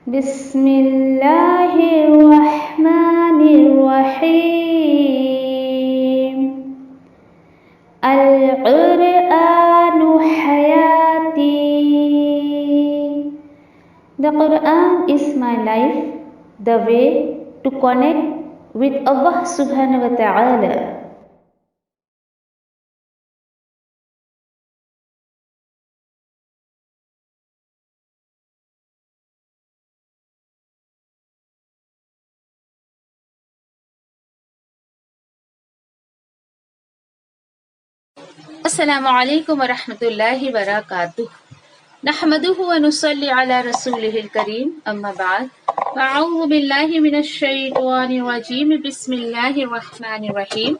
بسم اللہ الرحمن الرحیم القرآن حیاتی. The Quran is my life, the way to connect with Allah subhanahu wa ta'ala. السلام علیکم ورحمۃ اللہ وبرکاتہ. نحمده ونصلي على رسوله الكريم اما بعد فاعوذ باللہ من الشیطان الرجیم بسم اللہ الرحمن الرحیم.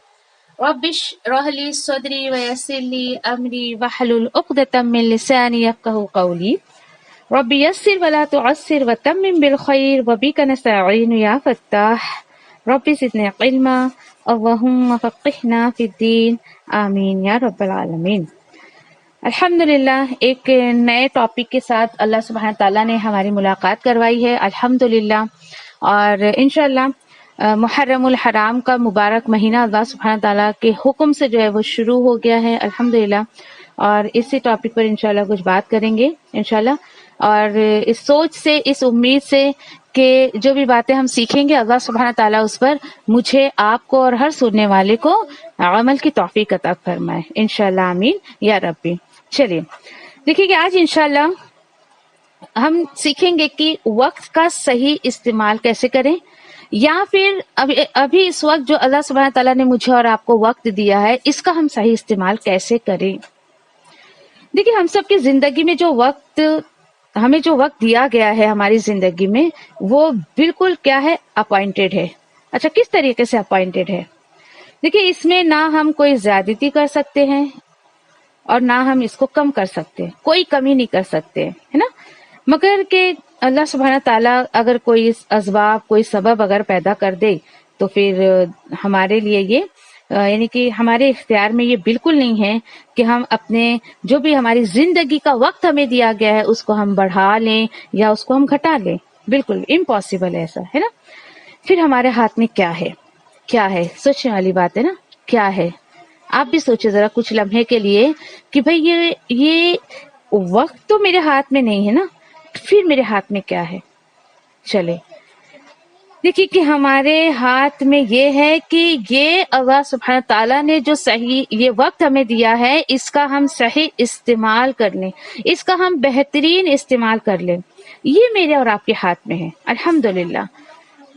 رب اشرح لي صدری ويسر لي امری واحلل عقدۃ من لسانی یفقهوا قولی. رب یسر ولا تعسر وتمم بالخیر وبک نستعین یا فتاح. رب زدنا علما اللہم فقہنا فی الدین آمین یا رب العالمین. الحمدللہ ایک نئے ٹاپک کے ساتھ اللہ سبحانہ تعالیٰ نے ہماری ملاقات کروائی ہے الحمدللہ. اور انشاءاللہ محرم الحرام کا مبارک مہینہ اللہ سبحانہ تعالیٰ کے حکم سے جو ہے وہ شروع ہو گیا ہے الحمدللہ. اور اسی ٹاپک پر انشاءاللہ کچھ بات کریں گے انشاءاللہ. اور اس سوچ سے، اس امید سے کہ جو بھی باتیں ہم سیکھیں گے اللہ سبحانہ تعالیٰ اس پر مجھے، آپ کو اور ہر سننے والے کو عمل کی توفیق عطا فرمائے انشاءاللہ آمین یا ربی. چلیے دیکھیے کہ آج انشاءاللہ ہم سیکھیں گے کہ وقت کا صحیح استعمال کیسے کریں، یا پھر ابھی اس وقت جو اللہ سبحانہ تعالیٰ نے مجھے اور آپ کو وقت دیا ہے اس کا ہم صحیح استعمال کیسے کریں. دیکھیے ہم سب کی زندگی میں ہمیں جو وقت دیا گیا ہے ہماری زندگی میں وہ بالکل کیا ہے، اپوائنٹڈ ہے. اچھا، کس طریقے سے اپوائنٹڈ ہے؟ دیکھیے اس میں نہ ہم کوئی زیادتی کر سکتے ہیں اور نہ ہم اس کو کم کر سکتے، کوئی کمی نہیں کر سکتے، ہے نا. مگر کہ اللہ سبحانہ تعالیٰ اگر کوئی اسباب، کوئی سبب اگر پیدا کر دے تو پھر ہمارے لیے یہ یعنی کہ ہمارے اختیار میں یہ بالکل نہیں ہے کہ ہم اپنے جو بھی ہماری زندگی کا وقت ہمیں دیا گیا ہے اس کو ہم بڑھا لیں یا اس کو ہم گھٹا لیں. بالکل امپاسبل ہے ایسا، ہے نا. پھر ہمارے ہاتھ میں کیا ہے؟ کیا ہے؟ سوچنے والی بات ہے نا. کیا ہے؟ آپ بھی سوچے ذرا کچھ لمحے کے لیے کہ بھئی یہ وقت تو میرے ہاتھ میں نہیں ہے نا، پھر میرے ہاتھ میں کیا ہے؟ چلے دیکھیے کہ ہمارے ہاتھ میں یہ ہے کہ یہ اللہ سبحانہ تعالیٰ نے جو صحیح یہ وقت ہمیں دیا ہے اس کا ہم صحیح استعمال کر لیں، اس کا ہم بہترین استعمال کر لیں. یہ میرے اور آپ کے ہاتھ میں ہے الحمدللہ.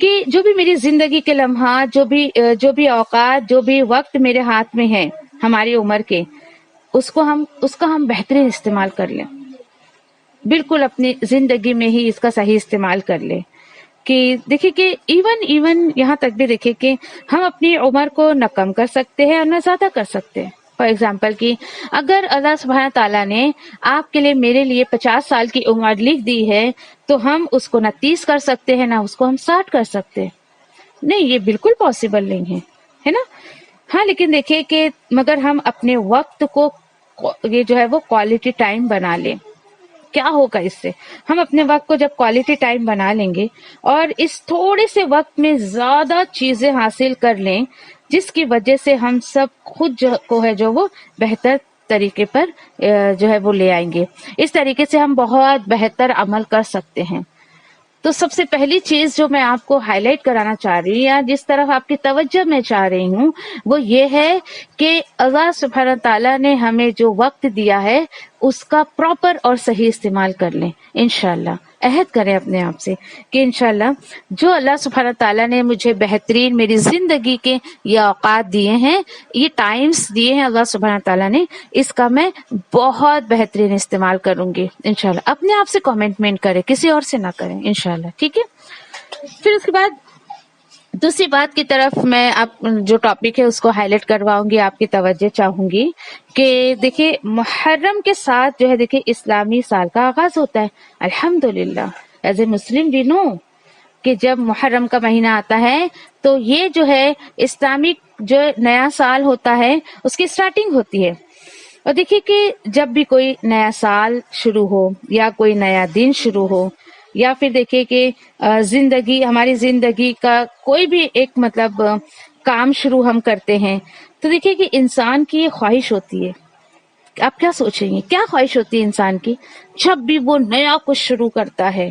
کہ جو بھی میری زندگی کے لمحات، جو بھی اوقات، جو بھی وقت میرے ہاتھ میں ہے ہماری عمر کے، اس کا ہم بہترین استعمال کر لیں. بالکل اپنی زندگی میں ہی اس کا صحیح استعمال کر لیں. کہ دیکھیں کہ ایون یہاں تک بھی دیکھیں کہ ہم اپنی عمر کو نہ کم کر سکتے ہیں اور نہ زیادہ کر سکتے ہیں. فار ایگزامپل کہ اگر اللہ سبحانہ تعالیٰ نے آپ کے لیے، میرے لیے 50 سال کی عمر لکھ دی ہے تو ہم اس کو نہ 30 کر سکتے ہیں، نہ اس کو ہم 60 کر سکتے ہیں. نہیں، یہ بالکل پاسبل نہیں ہے نا. ہاں لیکن دیکھیں کہ مگر ہم اپنے وقت کو یہ جو ہے وہ کوالٹی ٹائم بنا لیں. کیا ہوگا اس سے؟ ہم اپنے وقت کو جب کوالٹی ٹائم بنا لیں گے اور اس تھوڑے سے وقت میں زیادہ چیزیں حاصل کر لیں جس کی وجہ سے ہم سب خود کو ہے جو وہ بہتر طریقے پر جو ہے وہ لے آئیں گے. اس طریقے سے ہم بہت بہتر عمل کر سکتے ہیں. تو سب سے پہلی چیز جو میں آپ کو ہائی لائٹ کرانا چاہ رہی ہوں یا جس طرف آپ کی توجہ میں چاہ رہی ہوں وہ یہ ہے کہ اللہ سبحانہ تعالیٰ نے ہمیں جو وقت دیا ہے اس کا پراپر اور صحیح استعمال کر لیں انشاءاللہ. عہد کریں اپنے آپ سے کہ انشاءاللہ جو اللہ سبحانہ تعالیٰ نے مجھے بہترین میری زندگی کے یہ اوقات دیے ہیں، یہ ٹائمز دیے ہیں اللہ سبحانہ تعالیٰ نے، اس کا میں بہت بہترین استعمال کروں گی انشاءاللہ. اپنے آپ سے کمنٹمنٹ کریں، کسی اور سے نہ کریں انشاءاللہ. ٹھیک ہے. پھر اس کے بعد دوسری بات کی طرف میں آپ جو ٹاپک ہے اس کو ہائی لائٹ کرواؤں گی، آپ کی توجہ چاہوں گی کہ دیکھیں محرم کے ساتھ جو ہے دیکھیں اسلامی سال کا آغاز ہوتا ہے الحمدللہ. ایز اے مسلم وی نو کہ جب محرم کا مہینہ آتا ہے تو یہ جو ہے اسلامک جو نیا سال ہوتا ہے اس کی سٹارٹنگ ہوتی ہے. اور دیکھیے کہ جب بھی کوئی نیا سال شروع ہو یا کوئی نیا دن شروع ہو یا پھر دیکھیے کہ ہماری زندگی کا کوئی بھی ایک مطلب کام شروع ہم کرتے ہیں تو دیکھیے کہ انسان کی یہ خواہش ہوتی ہے. آپ کیا سوچیں گے کیا خواہش ہوتی ہے انسان کی جب بھی وہ نیا کچھ شروع کرتا ہے؟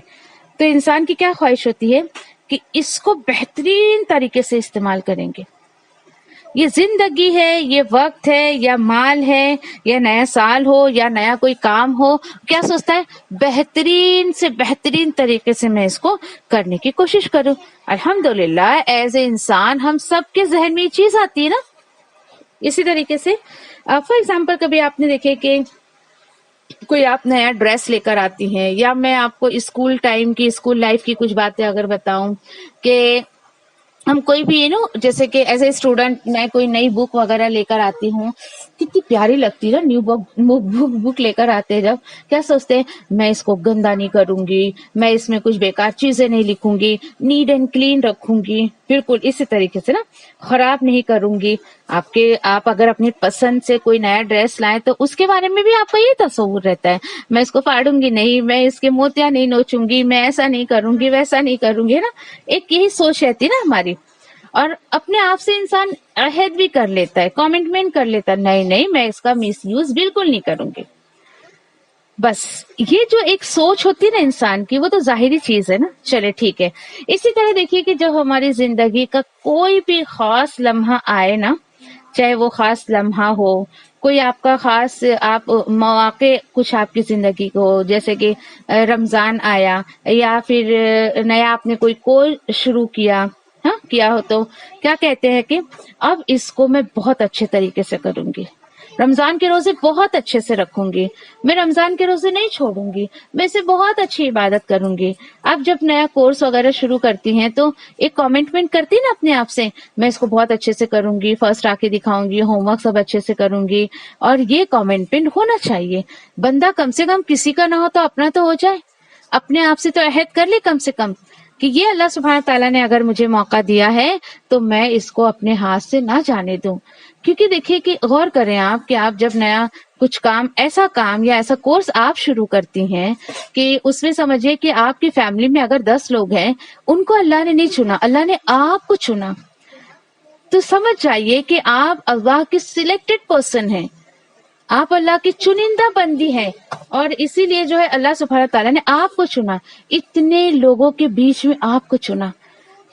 تو انسان کی کیا خواہش ہوتی ہے کہ اس کو بہترین طریقے سے استعمال کریں گے. یہ زندگی ہے، یہ وقت ہے، یا مال ہے، یا نیا سال ہو، یا نیا کوئی کام ہو، کیا سوچتا ہے بہترین سے بہترین طریقے سے میں اس کو کرنے کی کوشش کروں. الحمدللہ ایز اے انسان ہم سب کے ذہن میں یہ چیز آتی ہے نا. اسی طریقے سے فار ایگزامپل کبھی آپ نے دیکھے کہ کوئی آپ نیا ڈریس لے کر آتی ہیں، یا میں آپ کو اسکول ٹائم کی اسکول لائف کی کچھ باتیں اگر بتاؤں کہ ہم کوئی بھی جیسے کہ ایز اے اسٹوڈنٹ میں کوئی نئی بک وغیرہ لے کر آتی ہوں، کتنی پیاری لگتی ہے نا نیو بک لے کر آتے ہیں. جب کیا سوچتے ہیں میں اس کو گندا نہیں کروں گی، میں اس میں کچھ بیکار چیزیں نہیں لکھوں گی، نیٹ اینڈ کلین رکھوں گی، بالکل اسی طریقے سے نا خراب نہیں کروں گی. آپ اگر اپنی پسند سے کوئی نیا ڈریس لائیں تو اس کے بارے میں بھی آپ کا یہ تصور رہتا ہے میں اس کو پھاڑوں گی نہیں، میں اس کے موتیاں نہیں نوچوں گی، میں ایسا نہیں کروں گی، ویسا نہیں کروں گی نا. ایک یہی سوچ رہتی نا ہماری. اور اپنے آپ سے انسان عہد بھی کر لیتا ہے، کمٹمنٹ کر لیتا ہے، نہیں میں اس کا مس یوز بالکل نہیں کروں گی. بس یہ جو ایک سوچ ہوتی ہے نا انسان کی، وہ تو ظاہری چیز ہے نا. چلے ٹھیک ہے. اسی طرح دیکھیے کہ جب ہماری زندگی کا کوئی بھی خاص لمحہ آئے نا، چاہے وہ خاص لمحہ ہو، کوئی آپ کا خاص مواقع کچھ آپ کی زندگی کو، جیسے کہ رمضان آیا، یا پھر نیا آپ نے کوئی کورس شروع کیا ہو، تو کیا کہتے ہیں کہ اب اس کو میں بہت اچھے طریقے سے کروں گی، رمضان کے روزے بہت اچھے سے رکھوں گی، میں رمضان کے روزے نہیں چھوڑوں گی، میں اسے بہت اچھی عبادت کروں گی. آپ جب نیا کورس وغیرہ شروع کرتی ہیں تو ایک کمٹمنٹ کرتی نا اپنے آپ سے، میں اس کو بہت اچھے سے کروں گی، فرسٹ آ کے دکھاؤں گی، ہوم ورک سب اچھے سے کروں گی. اور یہ کمٹمنٹ ہونا چاہیے. بندہ کم سے کم کسی کا نہ ہو تو اپنا تو ہو جائے، اپنے آپ سے تو عہد کر لے کم سے کم کہ یہ اللہ سبحانہ تعالیٰ نے اگر مجھے موقع دیا ہے تو میں اس کو اپنے ہاتھ سے نہ جانے دوں. کیونکہ دیکھیے کہ غور کریں آپ کہ آپ جب نیا کچھ ایسا کام یا ایسا کورس آپ شروع کرتی ہیں کہ اس میں سمجھیے کہ آپ کی فیملی میں اگر 10 لوگ ہیں، ان کو اللہ نے نہیں چنا، اللہ نے آپ کو چنا. تو سمجھ جائیے کہ آپ اللہ کی سلیکٹڈ پرسن ہیں، آپ اللہ کی چنندہ بندی ہیں، اور اسی لیے جو ہے اللہ سبحانہ تعالیٰ نے آپ کو چنا، اتنے لوگوں کے بیچ میں آپ کو چنا.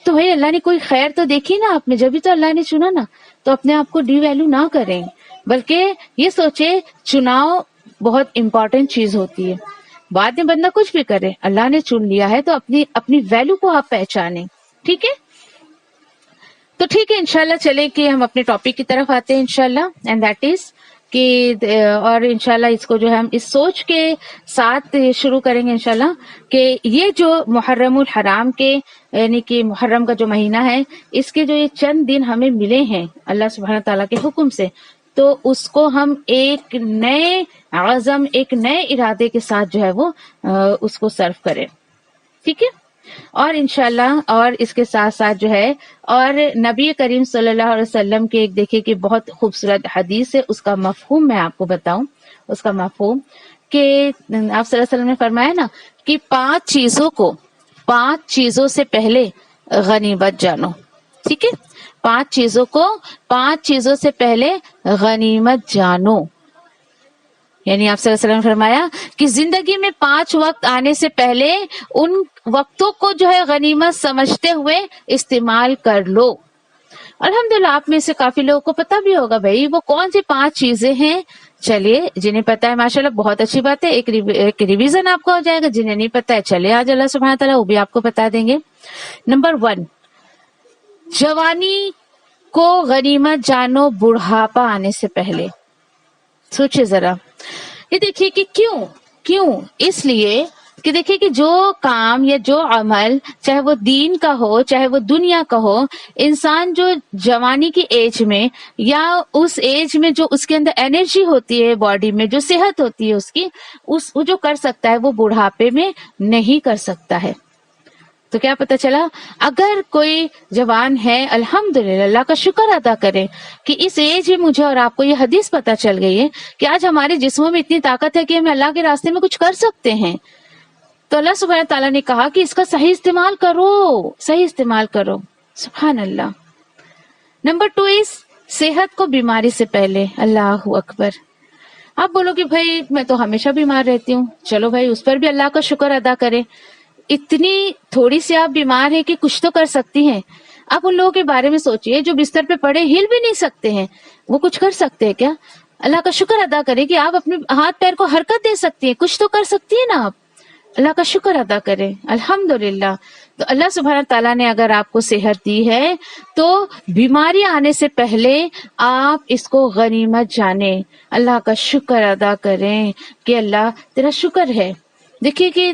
تو بھائی اللہ نے کوئی خیر تو دیکھی نا آپ میں، جبھی تو اللہ نے چنا نا. تو اپنے آپ کو ڈی ویلیو نہ کریں، بلکہ یہ سوچے چناؤ بہت امپورٹنٹ چیز ہوتی ہے. بعد میں بندہ کچھ بھی کرے، اللہ نے چن لیا ہے تو اپنی ویلیو کو آپ پہچانیں. ٹھیک ہے، تو ٹھیک ہے انشاءاللہ چلے کہ ہم اپنے ٹاپک کی طرف آتے ہیں انشاءاللہ، اینڈ دیٹ از کہ اور انشاءاللہ اس کو جو ہے ہم اس سوچ کے ساتھ شروع کریں گے انشاءاللہ کہ یہ جو محرم الحرام کے یعنی کہ محرم کا جو مہینہ ہے، اس کے جو یہ چند دن ہمیں ملے ہیں اللہ سبحانہ تعالیٰ کے حکم سے، تو اس کو ہم ایک نئے عزم، ایک نئے ارادے کے ساتھ جو ہے وہ اس کو سرو کریں. ٹھیک ہے، اور انشاءاللہ اور اس کے ساتھ ساتھ جو ہے اور نبی کریم صلی اللہ علیہ وسلم کے ایک دیکھیں کہ بہت خوبصورت حدیث ہے، اس کا مفہوم میں آپ کو بتاؤں. اس کا مفہوم کہ آپ صلی اللہ علیہ وسلم نے فرمایا نا کہ 5 چیزوں سے پہلے غنیمت جانو. ٹھیک ہے، 5 چیزوں سے پہلے غنیمت جانو. یعنی آپ صلی اللہ علیہ وسلم نے فرمایا کہ زندگی میں 5 وقت آنے سے پہلے ان وقتوں کو جو ہے غنیمت سمجھتے ہوئے استعمال کر لو. الحمدللہ آپ میں سے کافی لوگوں کو پتہ بھی ہوگا بھائی وہ کون سی 5 چیزیں ہیں. چلیے جنہیں پتہ ہے ماشاءاللہ بہت اچھی بات ہے، ایک ریویژن آپ کا ہو جائے گا. جنہیں نہیں پتہ ہے چلے آج اللہ سبحانہ تعالیٰ وہ بھی آپ کو بتا دیں گے. نمبر 1، جوانی کو غنیمت جانو بڑھاپا آنے سے پہلے. سوچے ذرا، یہ دیکھیے کہ کیوں اس لیے کہ دیکھیے کہ جو کام یا جو عمل چاہے وہ دین کا ہو چاہے وہ دنیا کا ہو، انسان جو جوانی کی ایج میں یا اس ایج میں جو اس کے اندر انرجی ہوتی ہے، باڈی میں جو صحت ہوتی ہے اس کی، وہ جو کر سکتا ہے وہ بڑھاپے میں نہیں کر سکتا ہے. تو کیا پتہ چلا اگر کوئی جوان ہے الحمدللہ اللہ کا شکر ادا کرے کہ اس ایج میں مجھے اور آپ کو یہ حدیث پتہ چل گئی ہے کہ آج ہمارے جسموں میں اتنی طاقت ہے کہ ہم اللہ کے راستے میں کچھ کر سکتے ہیں. تو اللہ سبحانہ تعالیٰ نے کہا کہ اس کا صحیح استعمال کرو، صحیح استعمال کرو. سبحان اللہ. نمبر 2 از صحت کو بیماری سے پہلے. اللہ اکبر. آپ بولو کہ بھائی میں تو ہمیشہ بیمار رہتی ہوں. چلو بھائی اس پر بھی اللہ کا شکر ادا کریں. اتنی تھوڑی سی آپ بیمار ہیں کہ کچھ تو کر سکتی ہیں. آپ ان لوگوں کے بارے میں سوچئے جو بستر پہ پڑے ہل بھی نہیں سکتے ہیں، وہ کچھ کر سکتے ہیں کیا؟ اللہ کا شکر ادا کریں کہ آپ اپنے ہاتھ پیر کو حرکت دے سکتی ہیں، کچھ تو کر سکتی ہیں نا آپ. اللہ کا شکر ادا کریں. الحمدللہ. تو اللہ سبحانہ تعالیٰ نے اگر آپ کو صحت دی ہے تو بیماری آنے سے پہلے آپ اس کو غنیمت جانیں، اللہ کا شکر ادا کریں کہ اللہ تیرا شکر ہے. دیکھیے کہ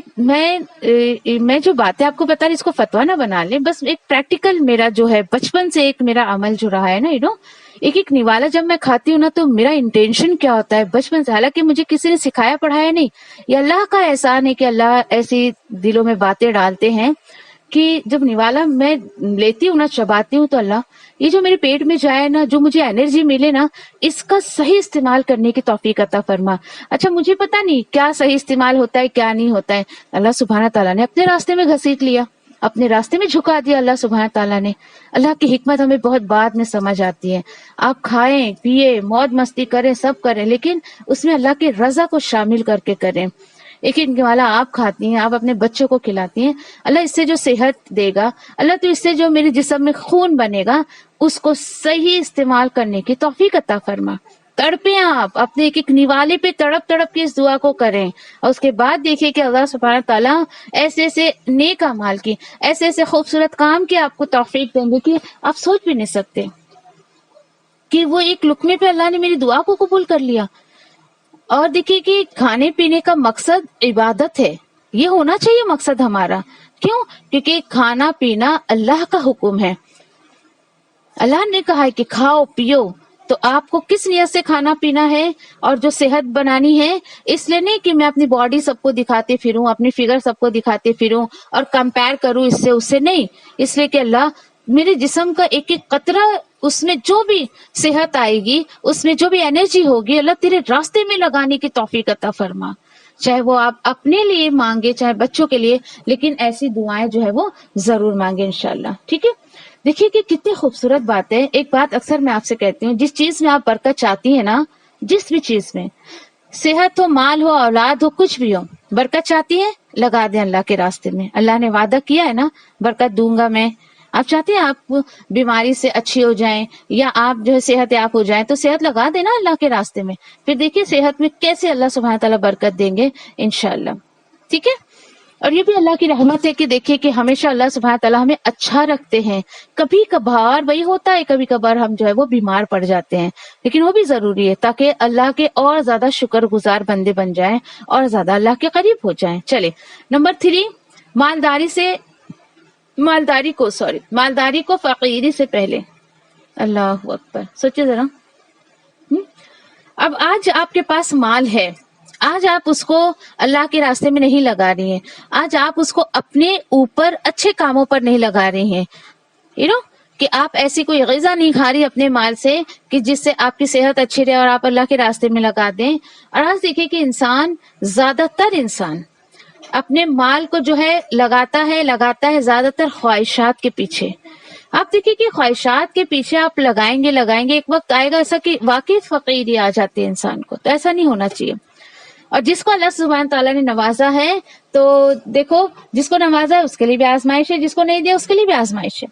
میں جو باتیں آپ کو بتا رہی اس کو فتویٰ نہ بنا لیں، بس ایک پریکٹیکل میرا جو ہے بچپن سے ایک میرا عمل جو رہا ہے نا، ایک نوالا جب میں کھاتی ہوں نا تو میرا انٹینشن کیا ہوتا ہے بچپن سے، حالانکہ مجھے کسی نے سکھایا پڑھایا نہیں، یہ اللہ کا احسان ہے کہ اللہ ایسی دلوں میں باتیں ڈالتے ہیں کہ جب نوالا میں لیتی ہوں نا، چباتی ہوں، تو اللہ یہ جو میرے پیٹ میں جائے نا، جو مجھے انرجی ملے نا، اس کا صحیح استعمال کرنے کی توفیق عطا فرما. اچھا مجھے پتا نہیں کیا صحیح استعمال ہوتا ہے کیا نہیں ہوتا ہے، اللہ سبحانہ تعالیٰ نے اپنے راستے میں گھسیٹ لیا، اپنے راستے میں جھکا دیا اللہ سبحانہ تعالیٰ نے. اللہ کی حکمت ہمیں بہت بعد میں سمجھ آتی ہے. آپ کھائیں پیئے موج مستی کریں سب کریں، لیکن اس میں اللہ کی رضا کو شامل کر کے کریں. ایک والا آپ کھاتی ہیں، آپ اپنے بچوں کو کھلاتی ہیں، اللہ اس سے جو صحت دے گا، اللہ تو اس سے جو میرے جسم میں خون بنے گا اس کو صحیح استعمال کرنے کی توفیق عطا فرما. تڑپیں آپ اپنے ایک نوالے پہ تڑپ تڑپ کے اس دعا کو کریں، اور اس کے بعد دیکھیں کہ اللہ سبحانہ تعالیٰ ایسے ایسے نیک اعمال کی، ایسے ایسے خوبصورت کام کی آپ کو توفیق دیں گے کہ آپ سوچ بھی نہیں سکتے کہ وہ ایک لقمے پہ اللہ نے میری دعا کو قبول کر لیا. اور دیکھیے کہ کھانے پینے کا مقصد عبادت ہے، یہ ہونا چاہیے مقصد ہمارا. کیوں؟ کیونکہ کھانا پینا اللہ کا حکم ہے. اللہ نے کہا ہے کہ کھاؤ پیو، تو آپ کو کس نیت سے کھانا پینا ہے اور جو صحت بنانی ہے، اس لیے نہیں کہ میں اپنی باڈی سب کو دکھاتے پھروں، اپنی فگر سب کو دکھاتے پھروں اور کمپیر کروں اس سے نہیں، اس لیے کہ اللہ میرے جسم کا ایک ایک قطرہ، اس میں جو بھی صحت آئے گی، اس میں جو بھی انرجی ہوگی، اللہ تیرے راستے میں لگانے کی توفیق عطا فرما. چاہے وہ آپ اپنے لیے مانگے چاہے بچوں کے لیے، لیکن ایسی دعائیں جو ہے وہ ضرور مانگے انشاءاللہ. ٹھیک ہے. دیکھیے کہ کتنی خوبصورت بات ہے. ایک بات اکثر میں آپ سے کہتی ہوں، جس چیز میں آپ برکت چاہتی ہیں نا، جس بھی چیز میں، صحت ہو، مال ہو، اولاد ہو، کچھ بھی ہو، برکت چاہتی ہیں لگا دیں اللہ کے راستے میں. اللہ نے وعدہ کیا ہے نا برکت دوں گا میں. آپ چاہتے ہیں آپ بیماری سے اچھی ہو جائیں یا آپ جو ہے صحت یاب ہو جائیں، تو صحت لگا دینا اللہ کے راستے میں. پھر دیکھیے صحت میں کیسے اللہ سبحانہ تعالیٰ برکت دیں گے انشاءاللہ. ٹھیک ہے. اور یہ بھی اللہ کی رحمت ہے کہ دیکھیے کہ ہمیشہ اللہ سبحانہ تعالیٰ ہمیں اچھا رکھتے ہیں. کبھی کبھار وہی ہوتا ہے، کبھی کبھار ہم جو ہے وہ بیمار پڑ جاتے ہیں، لیکن وہ بھی ضروری ہے تاکہ اللہ کے اور زیادہ شکر گزار بندے بن جائیں اور زیادہ اللہ کے قریب ہو جائیں. چلے نمبر 3، مالداری کو فقیری سے پہلے. اللہ اکبر. سوچے ذرا، اب آج آپ کے پاس مال ہے، آج آپ اس کو اللہ کے راستے میں نہیں لگا رہی ہیں، آج آپ اس کو اپنے اوپر اچھے کاموں پر نہیں لگا رہی ہیں، کہ آپ ایسی کوئی غذا نہیں کھا رہی اپنے مال سے کہ جس سے آپ کی صحت اچھی رہے اور آپ اللہ کے راستے میں لگا دیں. اور آج دیکھیں کہ زیادہ تر انسان اپنے مال کو جو ہے لگاتا ہے زیادہ تر خواہشات کے پیچھے. آپ دیکھیں کہ خواہشات کے پیچھے آپ لگائیں گے، ایک وقت آئے گا ایسا کہ واقعی فقیری آ جاتی ہے انسان کو. تو ایسا نہیں ہونا چاہیے. اور جس کو اللہ سبحانہ تعالیٰ نے نوازا ہے، تو دیکھو جس کو نوازا ہے اس کے لیے بھی آزمائش ہے، جس کو نہیں دیا اس کے لیے بھی آزمائش ہے.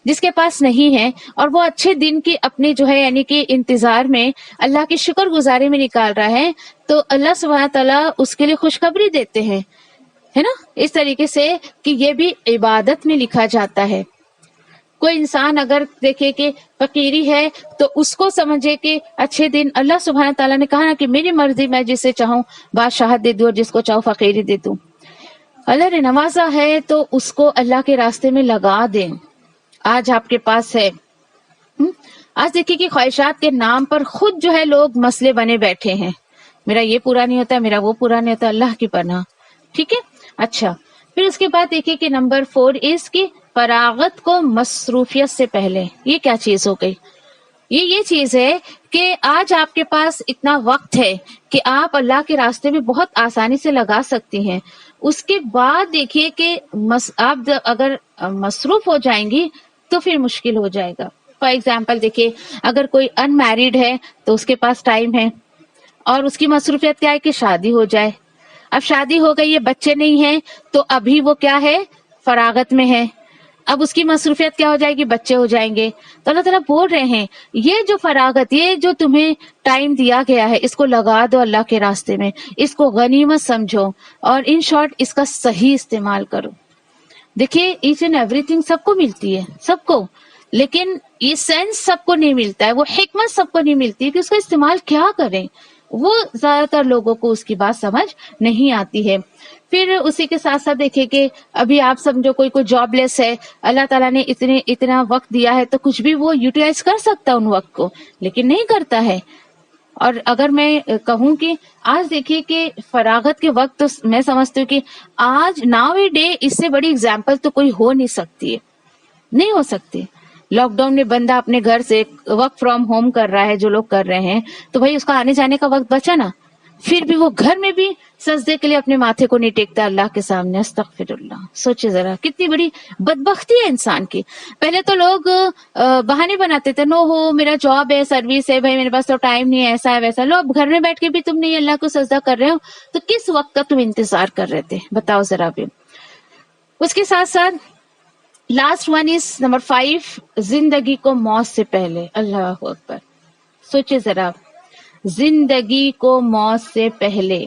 جس کے پاس نہیں ہے اور وہ اچھے دن کی اپنی جو ہے یعنی کہ انتظار میں اللہ کی شکر گزاری میں نکال رہا ہے، تو اللہ سبحانہ تعالیٰ اس کے لیے خوشخبری دیتے ہیں، ہے نا، اس طریقے سے کہ یہ بھی عبادت میں لکھا جاتا ہے. کوئی انسان اگر دیکھے کہ فقیری ہے تو اس کو سمجھے کہ اچھے دن، اللہ سبحانہ تعالیٰ نے کہا نا کہ میری مرضی، میں جسے چاہوں بادشاہت دے دوں اور جس کو چاہوں فقیری دے دوں. اللہ نے نوازا ہے تو اس کو اللہ کے راستے میں لگا دیں. آج آپ کے پاس ہے. آج دیکھیے کہ خواہشات کے نام پر خود جو ہے لوگ مسئلے بنے بیٹھے ہیں، میرا یہ پورا نہیں ہوتا، میرا وہ پورا نہیں ہوتا. اللہ کی پناہ. ٹھیک ہے. اچھا پھر اس کے بعد دیکھیے کہ نمبر 4 اس کی فراغت کو مصروفیت سے پہلے. یہ کیا چیز ہو گئی؟ یہ چیز ہے کہ آج آپ کے پاس اتنا وقت ہے کہ آپ اللہ کے راستے میں بہت آسانی سے لگا سکتی ہیں. اس کے بعد دیکھیے کہ آپ اگر مصروف ہو جائیں گی تو پھر مشکل ہو جائے گا. فار ایگزامپل دیکھیے اگر کوئی ان میرڈ ہے تو اس کے پاس ٹائم ہے اور اس کی مصروفیت کیا ہے کہ شادی ہو جائے. اب شادی ہو گئی ہے، بچے نہیں ہیں تو ابھی وہ کیا ہے، فراغت میں ہے. اب اس کی مصروفیت کیا ہو جائے گی، بچے ہو جائیں گے. تو اللہ تعالیٰ بول رہے ہیں یہ جو فراغت، یہ جو تمہیں ٹائم دیا گیا ہے اس کو لگا دو اللہ کے راستے میں، اس کو غنیمت سمجھو اور ان شارٹ اس کا صحیح استعمال کرو. دیکھیے ایچ اینڈ ایوری تھنگ سب کو ملتی ہے، سب کو، لیکن یہ سینس سب کو نہیں ملتا ہے، وہ حکمت سب کو نہیں ملتی کہ اس کا استعمال کیا کریں. وہ زیادہ تر لوگوں کو اس کی بات سمجھ نہیں آتی ہے. پھر اسی کے ساتھ ساتھ دیکھیں کہ ابھی آپ سمجھو کوئی جاب لیس ہے، اللہ تعالیٰ نے اتنا وقت دیا ہے تو کچھ بھی وہ یوٹیلائز کر سکتا ہے ان وقت کو، لیکن نہیں کرتا ہے. اور اگر میں کہوں کہ آج دیکھیے کہ فراغت کے وقت تو میں سمجھتی ہوں کہ آج ناؤ اے ڈے اس سے بڑی اگزامپل تو کوئی ہو نہیں سکتی ہے، نہیں ہو سکتی. لاک ڈاؤن میں بندہ اپنے گھر سے ورک فرام ہوم کر رہا ہے، جو لوگ کر رہے ہیں تو بھائی اس کا آنے جانے کا وقت بچا نا. پھر بھی وہ گھر میں بھی سجدے کے لیے اپنے ماتھے کو نہیں ٹیکتا اللہ کے سامنے. استغفر اللہ. سوچے ذرا کتنی بڑی بدبختی ہے انسان کی. پہلے تو لوگ بہانے بناتے تھے، نو ہو میرا جاب ہے، سروس ہے، بھائی میرے پاس تو ٹائم نہیں ہے، ایسا ہے ویسا. لو اب گھر میں بیٹھ کے بھی تم نہیں اللہ کو سجدہ کر رہے ہو تو کس وقت کا تم انتظار کر رہے تھے، بتاؤ ذرا بھی. اس کے ساتھ ساتھ لاسٹ ون از نمبر 5، زندگی کو موت سے پہلے. اللہ اکبر. سوچے ذرا، زندگی کو موت سے پہلے.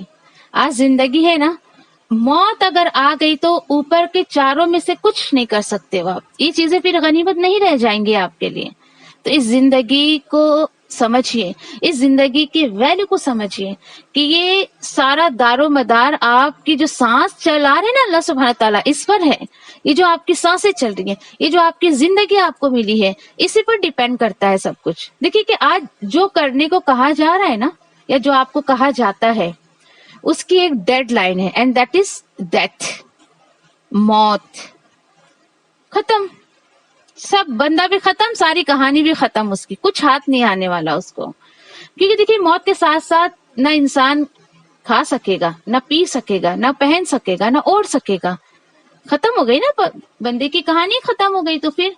آج زندگی ہے نا، موت اگر آ گئی تو اوپر کے چاروں میں سے کچھ نہیں کر سکتے ہو آپ. یہ چیزیں پھر غنیمت نہیں رہ جائیں گی آپ کے لیے. تو اس زندگی کو سمجھیے، اس زندگی کی ویلیو کو سمجھیے کہ یہ سارا دار و مدار آپ کی جو سانس چلا رہے نا اللہ سبحانہ تعالیٰ اس پر ہے. یہ جو آپ کی سانسیں چل رہی ہیں، یہ جو آپ کی زندگی آپ کو ملی ہے، اسی پر ڈیپینڈ کرتا ہے سب کچھ. دیکھیے کہ آج جو کرنے کو کہا جا رہا ہے نا، یا جو آپ کو کہا جاتا ہے، اس کی ایک ڈیڈ لائن ہے، اینڈ دیٹ از ڈیتھ، موت. ختم. سب بندہ بھی ختم، ساری کہانی بھی ختم، اس کی کچھ ہاتھ نہیں آنے والا اس کو. کیونکہ دیکھیے موت کے ساتھ ساتھ نہ انسان کھا سکے گا، نہ پی سکے گا، نہ پہن سکے گا، نہ اوڑھ سکے گا. ختم ہو گئی نا بندے کی کہانی، ختم ہو گئی. تو پھر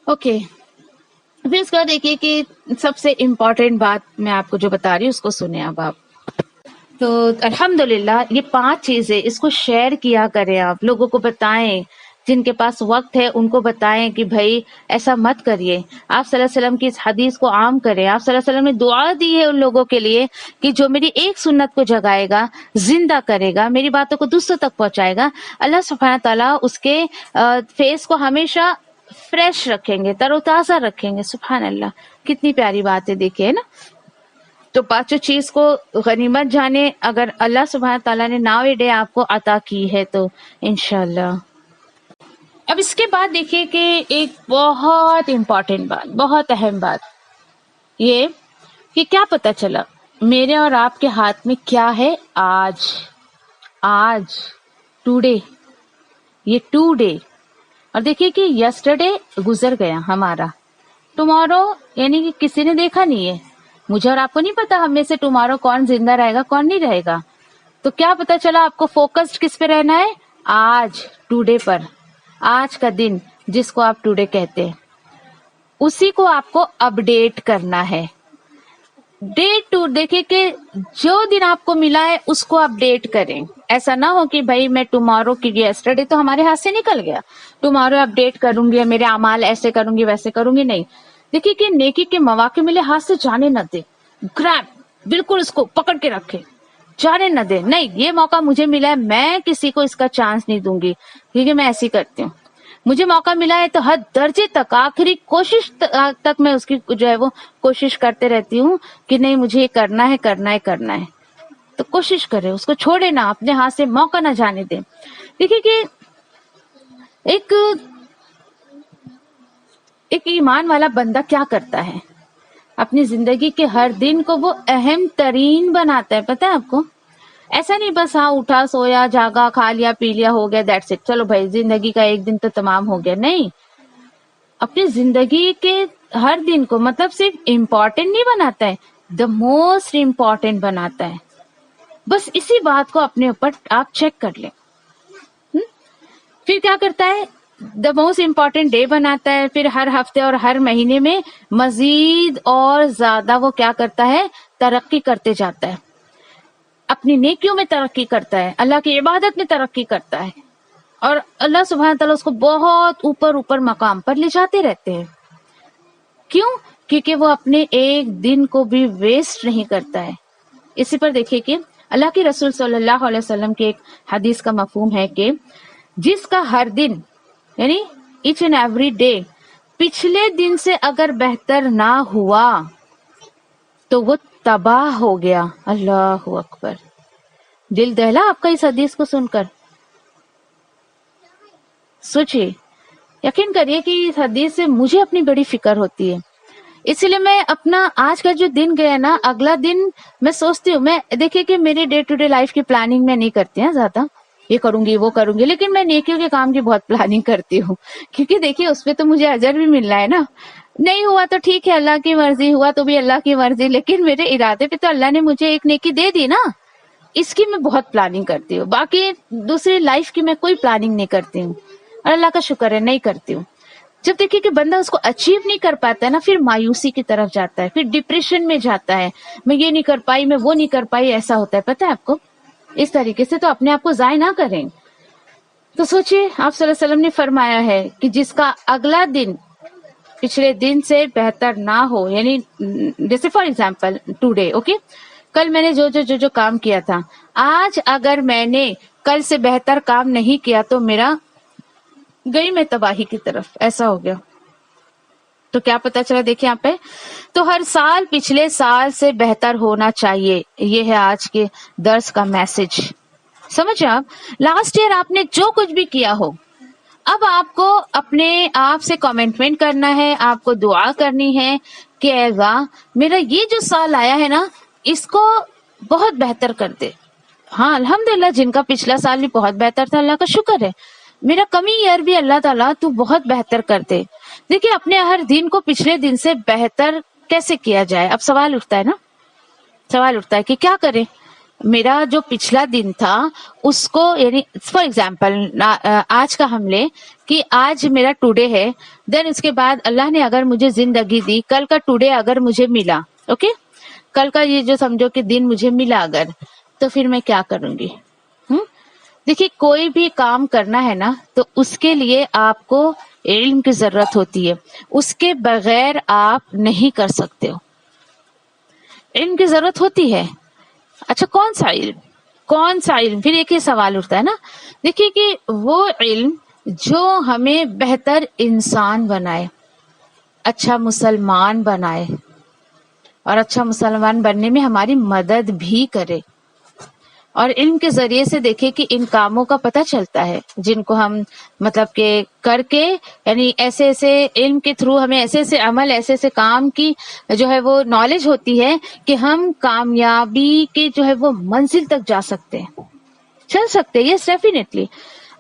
اوکے. پھر اس کا دیکھیے کہ سب سے امپورٹنٹ بات میں آپ کو جو بتا رہی ہوں اس کو سنیں اب آپ. تو الحمدللہ یہ 5 چیزیں اس کو شیئر کیا کریں، آپ لوگوں کو بتائیں، جن کے پاس وقت ہے ان کو بتائیں کہ بھائی ایسا مت کریے. آپ صلی اللہ علیہ وسلم کی اس حدیث کو عام کریں. آپ صلی اللہ علیہ وسلم نے دعا دی ہے ان لوگوں کے لیے کہ جو میری ایک سنت کو جگائے گا، زندہ کرے گا، میری باتوں کو دوسروں تک پہنچائے گا، اللہ سبحانہ تعالیٰ اس کے فیس کو ہمیشہ فریش رکھیں گے، تر و تازہ رکھیں گے. سبحان اللہ، کتنی پیاری بات ہے دیکھیے نا. تو 5 چیز کو غنیمت جانے، اگر اللہ سبحانہ تعالیٰ نے ناؤ ڈے آپ کو عطا کی ہے تو انشاءاللہ. اب اس کے بعد دیکھیے کہ ایک بہت امپورٹنٹ بات، بہت اہم بات یہ کہ کیا پتہ چلا میرے اور آپ کے ہاتھ میں کیا ہے آج ٹوڈے، یہ ٹوڈے. اور دیکھیے کہ یسٹرڈے گزر گیا ہمارا، ٹمارو یعنی کہ کسی نے دیکھا نہیں ہے. مجھے اور آپ کو نہیں پتا ہم میں سے ٹمارو کون زندہ رہے گا کون نہیں رہے گا. تو کیا پتا چلا آپ کو فوکسڈ کس پہ رہنا ہے؟ آج، ٹوڈے پر. آج کا دن جس کو آپ ٹوڈے کہتے ہیں، اسی کو آپ کو اپڈیٹ کرنا ہے. ڈیٹ ٹو دیکھیں کہ جو دن آپ کو ملا ہے اس کو اپڈیٹ کریں. ایسا نہ ہو کہ بھائی میں ٹمارو کی، یسٹرڈے تو ہمارے ہاتھ سے نکل گیا، ٹمارو اپڈیٹ کروں گی، میرے اعمال ایسے کروں گی ویسے کروں گی. نہیں، دیکھیے کہ نیکی کے مواقع ملے ہاتھ سے جانے نہ دے. گریب، بالکل اس کو پکڑ کے رکھے، جانے نہ دے. نہیں، یہ موقع مجھے ملا ہے، میں کسی کو اس کا چانس نہیں دوں گی، کیونکہ میں ایسی کرتی ہوں. مجھے موقع ملا ہے تو حد درجے تک، آخری کوشش تک میں اس کی جو ہے وہ کوشش کرتے رہتی ہوں کہ نہیں مجھے یہ کرنا ہے کرنا ہے کرنا ہے. تو کوشش کرے، اس کو چھوڑے نہ، اپنے ہاتھ سے موقع نہ جانے دیں. دیکھیے کہ ایک ایمان والا بندہ کیا کرتا ہے، اپنی زندگی کے ہر دن کو وہ اہم ترین بناتا ہے. پتہ ہے آپ کو؟ ایسا نہیں بس ہاں اٹھا سویا جاگا کھا لیا پی لیا ہو گیا دیٹس اٹ، چلو بھائی زندگی کا ایک دن تو تمام ہو گیا. نہیں، اپنی زندگی کے ہر دن کو مطلب صرف امپورٹنٹ نہیں بناتا ہے، دا موسٹ امپورٹنٹ بناتا ہے. بس اسی بات کو اپنے اوپر آپ چیک کر لیں. پھر کیا کرتا ہے، دا موسٹ امپورٹینٹ ڈے بناتا ہے، پھر ہر ہفتے اور ہر مہینے میں مزید اور زیادہ وہ کیا کرتا ہے، ترقی کرتے جاتا ہے، اپنی نیکیوں میں ترقی کرتا ہے، اللہ کی عبادت میں ترقی کرتا ہے، اور اللہ سبحانہ تعالیٰ اس کو بہت اوپر اوپر مقام پر لے جاتے رہتے ہیں. کیوں؟ کیونکہ وہ اپنے ایک دن کو بھی ویسٹ نہیں کرتا ہے. اسی پر دیکھیے کہ اللہ کے رسول صلی اللہ علیہ وسلم کے ایک حدیث کا مفہوم ہے کہ جس کا ہر دن یعنی ایچ اینڈ ایوری ڈے پچھلے دن سے اگر بہتر نہ ہوا تو وہ تباہ ہو گیا. اللہ اکبر. دل دہلا آپ کا اس حدیث کو سن کر. سوچئے، یقین کریے کہ اس حدیث سے مجھے اپنی بڑی فکر ہوتی ہے. اسی لیے میں اپنا آج کا جو دن گیا نا، اگلا دن میں سوچتی ہوں، میں دیکھیے کہ میری ڈے ٹو ڈے لائف کی پلاننگ میں نہیں کرتی ہیں زیادہ، یہ کروں گی وہ کروں گی، لیکن میں نیکیوں کے کام کی بہت پلاننگ کرتی ہوں، کیونکہ دیکھیے اس پہ تو مجھے اجر بھی ملنا ہے نا. نہیں ہوا تو ٹھیک ہے، اللہ کی مرضی، ہوا تو بھی اللہ کی مرضی، لیکن میرے ارادے پہ تو اللہ نے مجھے ایک نیکی دے دی نا، اس کی میں بہت پلاننگ کرتی ہوں. باقی دوسری لائف کی میں کوئی پلاننگ نہیں کرتی ہوں، اور اللہ کا شکر ہے نہیں کرتی ہوں. جب دیکھیے کہ بندہ اس کو اچیو نہیں کر پاتا ہے نا، پھر مایوسی کی طرف جاتا ہے، پھر ڈپریشن میں جاتا ہے، میں یہ نہیں کر پائی، میں وہ نہیں کر پائی، ایسا ہوتا ہے. پتہ ہے آپ کو، اس طریقے سے تو اپنے آپ کو ضائع نہ کریں. تو سوچئے، آپ صلی اللہ علیہ وسلم نے فرمایا ہے کہ جس کا اگلا دن پچھلے دن سے بہتر نہ ہو، یعنی جیسے فار ایگزامپل ٹوڈے، اوکے، کل میں نے جو کام کیا تھا، آج اگر میں نے کل سے بہتر کام نہیں کیا تو میرا گئی میں تباہی کی طرف، ایسا ہو گیا. تو کیا پتا چلا، دیکھیں یہاں پہ، تو ہر سال پچھلے سال سے بہتر ہونا چاہیے. یہ ہے آج کے درس کا میسج. سمجھے آپ، لاسٹ ایئر آپ نے جو کچھ بھی کیا ہو، اب آپ کو اپنے آپ سے کمٹمنٹ کرنا ہے، آپ کو دعا کرنی ہے کہ اے اللہ، میرا یہ جو سال آیا ہے نا، اس کو بہت بہتر کر دے. ہاں الحمدللہ، جن کا پچھلا سال بھی بہت بہتر تھا، اللہ کا شکر ہے. میرا کمی ایئر بھی اللہ تعالیٰ تو بہت بہتر کر دے. دیکھیے اپنے ہر دن کو پچھلے دن سے بہتر کیسے کیا جائے. اب سوال اٹھتا ہے نا، سوال اٹھتا ہے کہ کیا کریں. میرا جو پچھلا دن تھا اس کو، یعنی فار ایگزامپل آج کا ہم لیں کہ آج میرا ٹوڈے ہے، دین اس کے بعد اللہ نے اگر مجھے زندگی دی، کل کا ٹوڈے اگر مجھے ملا، اوکے، کل کا یہ جو سمجھو کہ دن مجھے ملا اگر، تو پھر میں کیا کروں گی. دیکھیے کوئی بھی کام کرنا ہے نا، تو اس کے لیے آپ کو علم کی ضرورت ہوتی ہے، اس کے بغیر آپ نہیں کر سکتے ہو. علم کی ضرورت ہوتی ہے. اچھا کون سا علم، کون سا علم؟ پھر ایک ہی سوال اٹھتا ہے نا. دیکھیے کہ وہ علم جو ہمیں بہتر انسان بنائے، اچھا مسلمان بنائے، اور اچھا مسلمان بننے میں ہماری مدد بھی کرے. اور علم کے ذریعے سے دیکھیں کہ ان کاموں کا پتہ چلتا ہے جن کو ہم مطلب کہ کر کے، یعنی ایسے ایسے علم کے تھرو ہمیں ایسے ایسے عمل، ایسے ایسے کام کی جو ہے وہ نالج ہوتی ہے کہ ہم کامیابی کے جو ہے وہ منزل تک جا سکتے ہیں، چل سکتے ہیں. Yes definitely.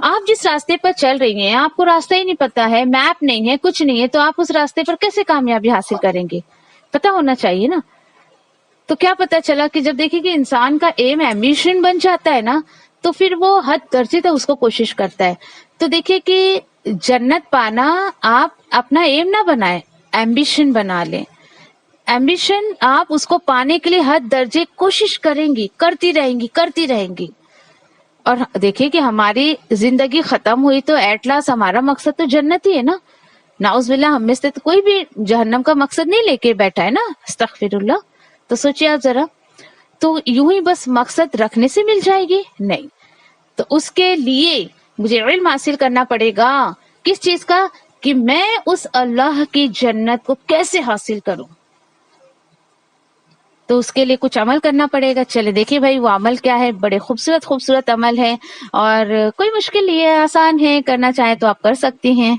آپ جس راستے پر چل رہی ہیں، آپ کو راستہ ہی نہیں پتا ہے، میپ نہیں ہے، کچھ نہیں ہے، تو آپ اس راستے پر کیسے کامیابی حاصل کریں گے؟ پتہ ہونا چاہیے نا. تو کیا پتا چلا کہ جب دیکھیں کہ انسان کا ایم ایمبیشن بن جاتا ہے نا، تو پھر وہ حد درجے تک اس کو کوشش کرتا ہے. تو دیکھیں کہ جنت پانا آپ اپنا ایم نہ بنائیں، ایمبیشن بنا لیں. ایمبیشن آپ اس کو پانے کے لیے حد درجے کوشش کریں گی، کرتی رہیں گی. اور دیکھیں کہ ہماری زندگی ختم ہوئی تو ایٹ لاسٹ ہمارا مقصد تو جنت ہی ہے نا. نعوذ باللہ، ہم میں سے تو کوئی بھی جہنم کا مقصد نہیں لے کے بیٹھا ہے نا، استغفر اللہ. تو سوچیے آپ ذرا، تو یوں ہی بس مقصد رکھنے سے مل جائے گی؟ نہیں. تو اس کے لیے مجھے علم حاصل کرنا پڑے گا. کس چیز کا؟ کہ میں اس اللہ کی جنت کو کیسے حاصل کروں. تو اس کے لیے کچھ عمل کرنا پڑے گا. چلے دیکھیے بھائی وہ عمل کیا ہے. بڑے خوبصورت خوبصورت عمل ہے، اور کوئی مشکل نہیں ہے، آسان ہے، کرنا چاہیں تو آپ کر سکتی ہیں.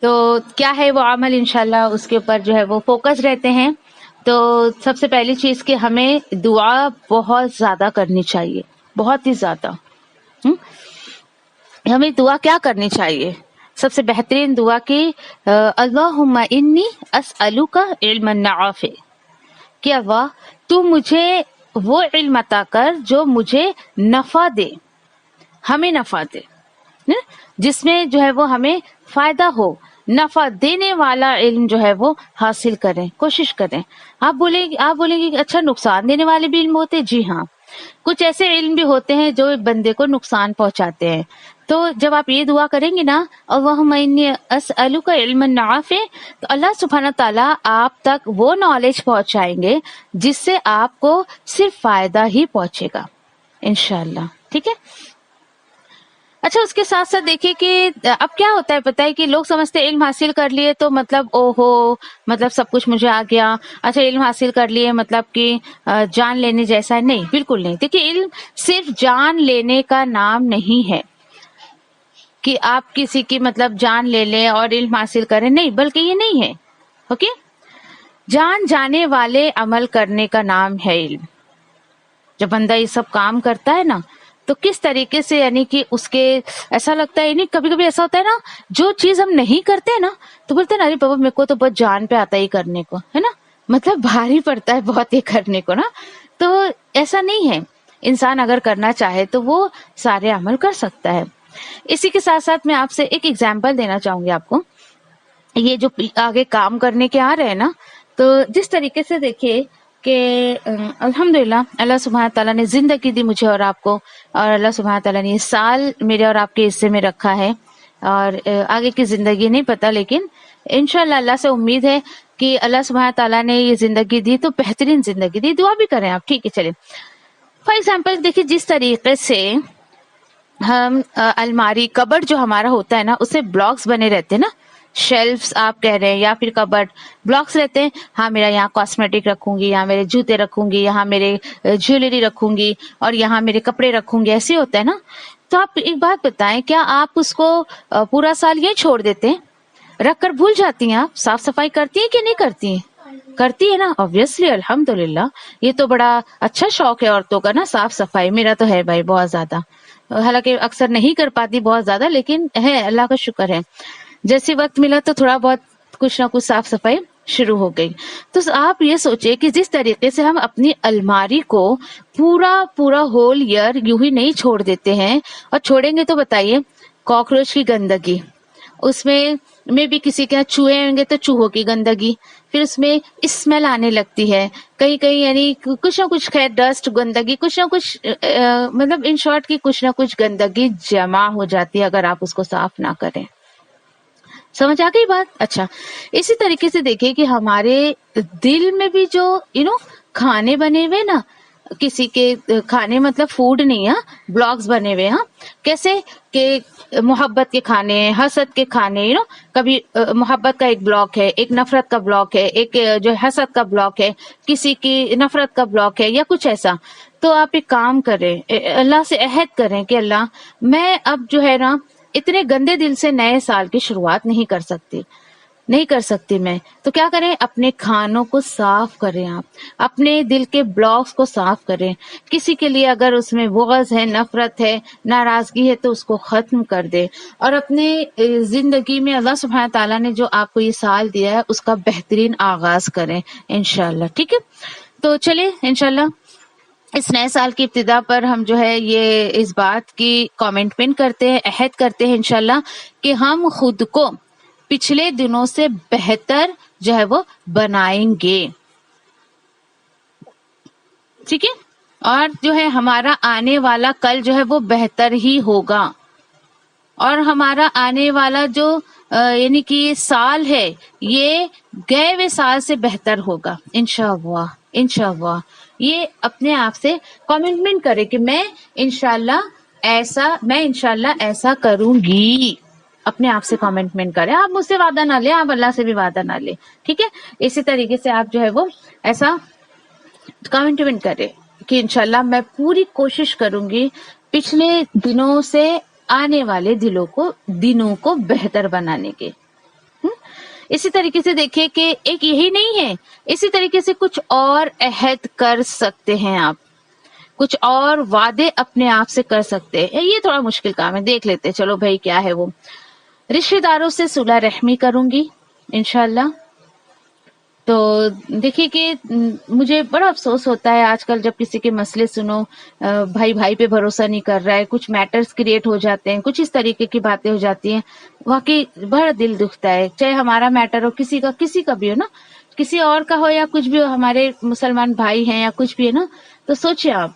تو کیا ہے وہ عمل، انشاءاللہ اس کے اوپر جو ہے وہ فوکس رہتے ہیں. تو سب سے پہلی چیز کہ ہمیں دعا بہت زیادہ کرنی چاہیے، بہت ہی زیادہ. ہمیں دعا کیا کرنی چاہیے؟ سب سے بہترین دعا کی اللہم انی اسألک علما نافع، کہ اللہ تو مجھے وہ علم عطا کر جو مجھے نفع دے، ہمیں نفع دے، جس میں جو ہے وہ ہمیں فائدہ ہو، نفع دینے والا علم جو ہے وہ حاصل کریں، کوشش کریں۔ آپ بولیں گے کہ اچھا نقصان دینے والے بھی علم ہوتے ہیں؟ جی ہاں، کچھ ایسے علم بھی ہوتے ہیں جو بندے کو نقصان پہنچاتے ہیں۔ تو جب آپ یہ دعا کریں گے نا، اللہم انی اسألک علما نافع، تو اللہ سبحانہ تعالیٰ آپ تک وہ نالج پہنچائیں گے جس سے آپ کو صرف فائدہ ہی پہنچے گا انشاءاللہ، ٹھیک ہے۔ اچھا، اس کے ساتھ ساتھ دیکھیے کہ اب کیا ہوتا ہے پتہ ہے کہ لوگ سمجھتے ہیں علم حاصل کر لیے تو مطلب اوہو، مطلب سب کچھ مجھے آ گیا، اچھا علم حاصل کر لیے مطلب کہ جان لینے جیسا ہے۔ نہیں، بالکل نہیں۔ دیکھیے علم صرف جان لینے کا نام نہیں ہے کہ آپ کسی کی مطلب جان لے لیں اور علم حاصل کریں، نہیں، بلکہ یہ نہیں ہے، اوکے۔ جان جانے والے عمل کرنے کا نام ہے علم۔ جب بندہ یہ سب کام کرتا ہے نا تو کس طریقے سے، یعنی کہ اس کے ایسا لگتا ہے، یعنی کبھی کبھی ایسا ہوتا ہے نا، جو چیز ہم نہیں کرتے نا تو بولتے ہیں ارے بابا میرے کو تو بہت جان پہ آتا ہی کرنے کو، ہے نا، مطلب بھاری پڑتا ہے بہت ہی کرنے کو نا۔ تو ایسا نہیں ہے، انسان اگر کرنا چاہے تو وہ سارے عمل کر سکتا ہے۔ اسی کے ساتھ ساتھ میں آپ سے ایک ایگزامپل دینا چاہوں گی آپ کو، یہ جو آگے کام کرنے کے آ رہے ہیں نا، تو جس طریقے سے دیکھیے کہ الحمدللہ اللہ سبحانہ تعالیٰ نے زندگی دی مجھے اور آپ کو، اور اللہ سبحانہ تعالیٰ نے یہ سال میرے اور آپ کے حصے میں رکھا ہے، اور آگے کی زندگی نہیں پتا، لیکن انشاءاللہ اللہ سے امید ہے کہ اللہ سبحانہ تعالیٰ نے یہ زندگی دی تو بہترین زندگی دی، دعا بھی کریں آپ، ٹھیک ہے۔ چلیں فار ایگزامپل دیکھیے، جس طریقے سے ہم الماری کبڈ جو ہمارا ہوتا ہے نا، اسے بلاکس بنے رہتے ہیں نا، شیلفز آپ کہہ رہے ہیں یا پھر کبڈ بلاکس رہتے ہیں، ہاں میرا یہاں کاسمیٹک رکھوں گی، یہاں میرے جوتے رکھوں گی، یہاں میرے جویلری رکھوں گی، اور یہاں میرے کپڑے رکھوں گی، ایسے ہوتا ہے نا۔ تو آپ ایک بات بتائیں، کیا آپ اس کو پورا سال یہ چھوڑ دیتے ہیں، رکھ کر بھول جاتی ہیں؟ آپ صاف صفائی کرتی ہیں کہ نہیں کرتی ہیں؟ کرتی ہے نا، obviously الحمدللہ، یہ تو بڑا اچھا شوق ہے عورتوں کا نا، صاف صفائی، میرا تو ہے بھائی بہت زیادہ، حالانکہ اکثر نہیں کر پاتی بہت زیادہ، لیکن ہے، اللہ کا شکر ہے، جیسے وقت ملا تو تھوڑا بہت کچھ نہ کچھ صاف صفائی شروع ہو گئی۔ تو آپ یہ سوچیں کہ جس طریقے سے ہم اپنی الماری کو پورا ہول ایئر یوں ہی نہیں چھوڑ دیتے ہیں، اور چھوڑیں گے تو بتائیے کاکروچ کی گندگی، اس میں بھی کسی کے یہاں چوہے ہوں گے تو چوہوں کی گندگی، پھر اس میں اسمیل آنے لگتی ہے کہیں کہیں، یعنی کچھ نہ کچھ، خیر ڈسٹ گندگی کچھ نہ کچھ، مطلب ان شارٹ کی کچھ نہ کچھ گندگی جمع ہو جاتی ہے اگر آپ اس کو صاف نہ کریں۔ سمجھ آ گئی بات؟ اچھا، اسی طریقے سے دیکھیں کہ ہمارے دل میں بھی جو کھانے بنے ہوئے نا، کسی کے کھانے مطلب فوڈ نہیں، ہاں بلاکس بنے ہوئے، ہاں کیسے کہ محبت کے کھانے، حسد کے کھانے، کبھی محبت کا ایک بلاک ہے، ایک نفرت کا بلاک ہے، ایک جو حسد کا بلاک ہے، کسی کی نفرت کا بلاک ہے یا کچھ ایسا۔ تو آپ ایک کام کریں، اللہ سے عہد کریں کہ اللہ میں اب جو ہے نا اتنے گندے دل سے نئے سال کی شروعات نہیں کر سکتی میں، تو کیا کریں، اپنے کھانوں کو صاف کریں، آپ اپنے دل کے بلاکس کو صاف کریں، کسی کے لیے اگر اس میں بغض ہے، نفرت ہے، ناراضگی ہے تو اس کو ختم کر دیں، اور اپنے زندگی میں اللہ سبحانہ تعالیٰ نے جو آپ کو یہ سال دیا ہے اس کا بہترین آغاز کریں انشاءاللہ، ٹھیک ہے۔ تو چلیں انشاءاللہ اس نئے سال کی ابتدا پر ہم جو ہے یہ اس بات کی کمٹمنٹ کرتے ہیں، عہد کرتے ہیں انشاءاللہ کہ ہم خود کو پچھلے دنوں سے بہتر جو ہے وہ بنائیں گے، ٹھیک ہے، اور جو ہے ہمارا آنے والا کل جو ہے وہ بہتر ہی ہوگا، اور ہمارا آنے والا جو یعنی کہ یہ سال ہے یہ گئے ہوئے سال سے بہتر ہوگا انشاءاللہ۔ یہ اپنے آپ سے کمٹمنٹ کرے کہ میں انشاءاللہ ایسا کروں گی، اپنے آپ سے کمٹمنٹ کرے، آپ مجھ سے وعدہ نہ لیں، آپ اللہ سے بھی وعدہ نہ لیں، ٹھیک ہے۔ اسی طریقے سے آپ جو ہے وہ ایسا کمٹمنٹ کرے کہ انشاءاللہ میں پوری کوشش کروں گی پچھلے دنوں سے آنے والے دنوں کو بہتر بنانے کے۔ اسی طریقے سے دیکھیں کہ ایک یہی نہیں ہے، اسی طریقے سے کچھ اور عہد کر سکتے ہیں آپ، کچھ اور وعدے اپنے آپ سے کر سکتے ہیں، یہ تھوڑا مشکل کام ہے، دیکھ لیتے چلو بھائی کیا ہے وہ۔ رشتہ داروں سے صلح رحمی کروں گی انشاءاللہ، تو دیکھیے کہ مجھے بڑا افسوس ہوتا ہے آج کل جب کسی کے مسئلے سنو، بھائی بھائی پہ بھروسہ نہیں کر رہا ہے، کچھ میٹرز کریٹ ہو جاتے ہیں، کچھ اس طریقے کی باتیں ہو جاتی ہیں، واقعی بڑا دل دکھتا ہے، چاہے ہمارا میٹر ہو، کسی کا بھی ہو نا، کسی اور کا ہو یا کچھ بھی ہو، ہمارے مسلمان بھائی ہیں یا کچھ بھی ہے نا، تو سوچیں آپ